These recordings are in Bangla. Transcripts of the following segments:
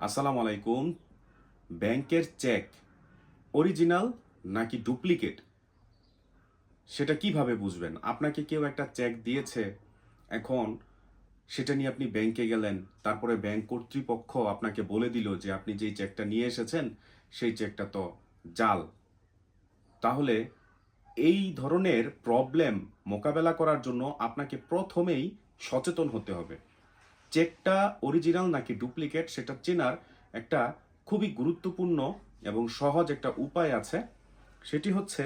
আসসালামু আলাইকুম। ব্যাংকের চেক অরিজিনাল নাকি ডুপ্লিকেট সেটা কিভাবে বুঝবেন? আপনাকে কেউ একটা চেক দিয়েছে, এখন সেটা নিয়ে আপনি ব্যাংকে গেলেন, তারপরে ব্যাংক কর্তৃপক্ষ আপনাকে বলে দিল যে আপনি যেই চেকটা নিয়ে এসেছেন সেই চেকটা তো জাল। তাহলে এই ধরনের প্রবলেম মোকাবেলা করার জন্য আপনাকে প্রথমেই সচেতন হতে হবে। চেকটা অরিজিনাল নাকি ডুপ্লিকেট সেটা চেনার একটা খুবই গুরুত্বপূর্ণ এবং সহজ একটা উপায় আছে। সেটি হচ্ছে,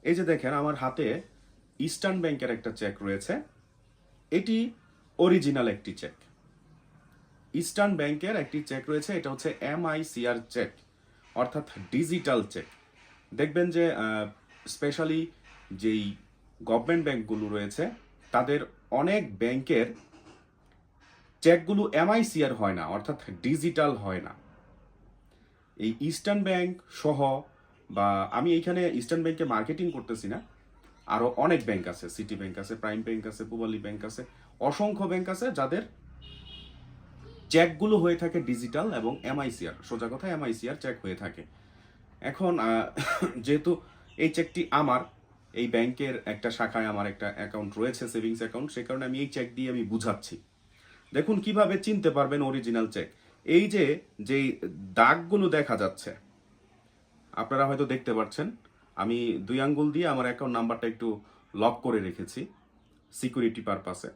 এই যে দেখেন আমার হাতে ইস্টার্ন ব্যাংকের একটা চেক রয়েছে। এটি অরিজিনাল একটি চেক। ইস্টার্ন ব্যাংকের একটি চেক রয়েছে, এটা হচ্ছে MICR চেক, অর্থাৎ ডিজিটাল চেক। দেখবেন যে স্পেশালি যেই গভর্নমেন্ট ব্যাংকগুলো রয়েছে তাদের অনেক ব্যাংকের চেকগুলো MICR হয় না, অর্থাৎ ডিজিটাল হয় না। এই ইস্টার্ন ব্যাংক সহ, বা আমি এইখানে ইস্টার্ন ব্যাংকে মার্কেটিং করতেছি না, আরো অনেক ব্যাংক আছে, সিটি ব্যাংক আছে, প্রাইম ব্যাংক আছে, পূবালী ব্যাংক আছে, অসংখ্য ব্যাংক আছে যাদের চেকগুলো হয়ে থাকে ডিজিটাল এবং MICR, সোজা কথা MICR চেক হয়ে থাকে। এখন যেহেতু এই চেকটি আমার, এই ব্যাংকের একটা শাখায় আমার একটা অ্যাকাউন্ট রয়েছে, সেভিংস অ্যাকাউন্ট, সেই কারণে আমি এই চেক দিয়ে আমি বুঝাচ্ছি। দেখুন কিভাবে চিনতে পারবেন অরিজিনাল চেক। এই যে যেই দাগগুলো দেখা যাচ্ছে, আপনারা হয়তো দেখতে পাচ্ছেন, আমি 2 আঙ্গুল দিয়ে আমার অ্যাকাউন্ট নাম্বারটা একটু লক করে রেখেছি সিকিউরিটি পারপাসে।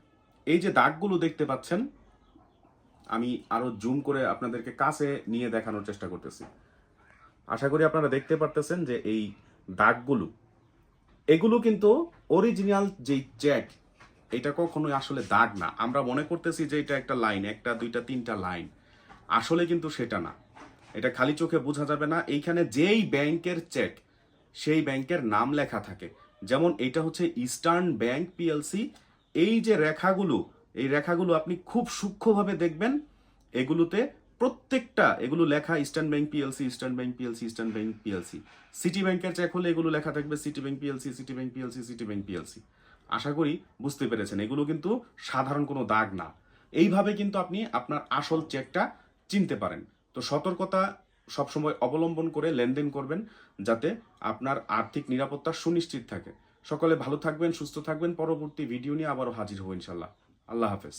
এই যে দাগগুলো দেখতে পাচ্ছেন, আমি আরো জুম করে আপনাদেরকে কাছে নিয়ে দেখানোর চেষ্টা করতেছি। আশা করি আপনারা দেখতে পারতেছেন যে এই দাগগুলো, এগুলো কিন্তু অরিজিনাল যেই চেক, এটা কখনোই আসলে দাগ না। আমরা মনে করতেছি যে এটা একটা লাইন, একটা দুইটা তিনটা লাইন, আসলে কিন্তু সেটা না। এটা খালি চোখে বোঝা যাবে না। এইখানে যেই ব্যাংকের চেক সেই ব্যাংকের নাম লেখা থাকে। যেমন এটা হচ্ছে ইস্টার্ন ব্যাংক পিএলসি। এই যে রেখাগুলো, এই রেখাগুলো আপনি খুব সূক্ষ্মভাবে দেখবেন, এগুলোতে প্রত্যেকটা এগুলো লেখা Eastern Bank PLC, Eastern Bank PLC, Eastern Bank PLC. City ব্যাংকের চেক হলে এগুলো লেখা থাকবে City Bank PLC, City Bank PLC, City Bank PLC. আশা করি বুঝতে পেরেছেন, এগুলো কিন্তু সাধারণ কোনো দাগ না। এইভাবে কিন্তু আপনি আপনার আসল চেকটা চিনতে পারেন। তো সতর্কতা সবসময় অবলম্বন করে লেনদেন করবেন, যাতে আপনার আর্থিক নিরাপত্তা সুনিশ্চিত থাকে। সকলে ভালো থাকবেন, সুস্থ থাকবেন। পরবর্তী ভিডিও নিয়ে আবারও হাজির হব ইনশাল্লাহ। আল্লাহ হাফেজ।